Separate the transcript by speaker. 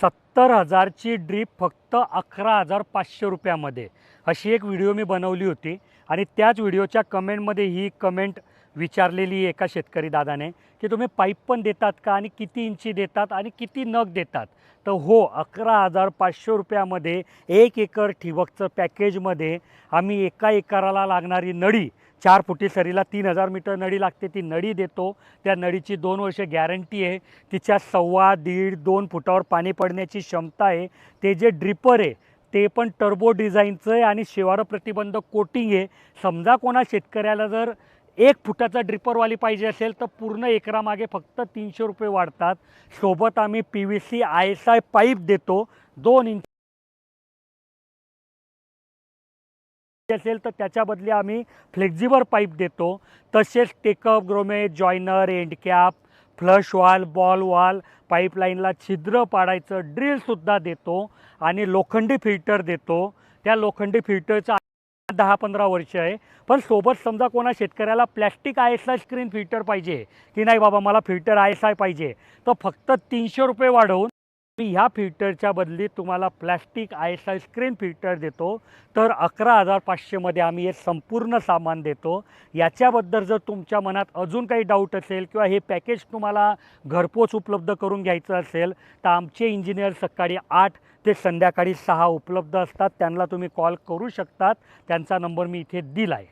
Speaker 1: 70,000ची drip फक्त 11,500 रुपयामध्ये, अशी एक व्हिडिओ मी बनवली होती. आणि त्याच व्हिडिओच्या कमेंटमध्ये ही कमेंट विचारलेली एका शेतकरी दादाने की तुम्ही पाईप पण देतात का आणि किती इंची देतात आणि किती नग देतात. तर हो, 11,500 रुपयामध्ये 1 एकर ठिबकचं पॅकेजमध्ये आम्ही एका एकराला लागणारी नळी, 4 फुटी सरीला 3,000 मीटर नळी लागते, ती नळी देतो. त्या नळीची 2 वर्ष गॅरंटी आहे. तिच्या 1.25, 1.5, 2 फुटावर पाणी पडण्याची क्षमता आहे. ते जे ड्रिपर आहे ते पण टर्बो डिझाईनचं आहे आणि शिवार प्रतिबंधक कोटिंग आहे. समजा कोणा शेतकऱ्याला जर 1 फुटाचा ड्रिपरवाली पाहिजे असेल तर पूर्ण एकरामागे फक्त 300 रुपये वाढतात. सोबत आम्ही PVC ISI पाईप देतो. 2 इंच असेल तर त्याच्या बदली आम्ही फ्लेक्झिबल पाईप देतो. तसेच टेकअप, ग्रोमेज, joiner, end cap, flush valve, ball valve, पाईपलाईनला छिद्र पाडायचं ड्रिलसुद्धा देतो आणि लोखंडी फिल्टर देतो. त्या लोखंडी फिल्टरचा 10-15 वर्ष आहे. पण सोबत समजा कोणा शेतकऱ्याला प्लॅस्टिक ISI स्क्रीन फिल्टर पाहिजे की नाही बाबा मला फिल्टर ISI पाहिजे, तर फक्त 300 रुपये वाढवून मी ह्या फिल्टरच्या बदली तुम्हाला प्लॅस्टिक ISI स्क्रीन फिल्टर देतो. तर 11,500 मध्ये आम्ही हे संपूर्ण सामान देतो. याच्याबद्दल जर तुमच्या मनात अजून काही डाऊट असेल किंवा हे पॅकेज तुम्हाला घरपोच उपलब्ध करून घ्यायचं असेल तर आमचे इंजिनियर सकाळी 8 ते संध्याकाळी 6 उपलब्ध असतात. त्यांना तुम्ही कॉल करू शकतात. त्यांचा नंबर मी इथे दिला आहे.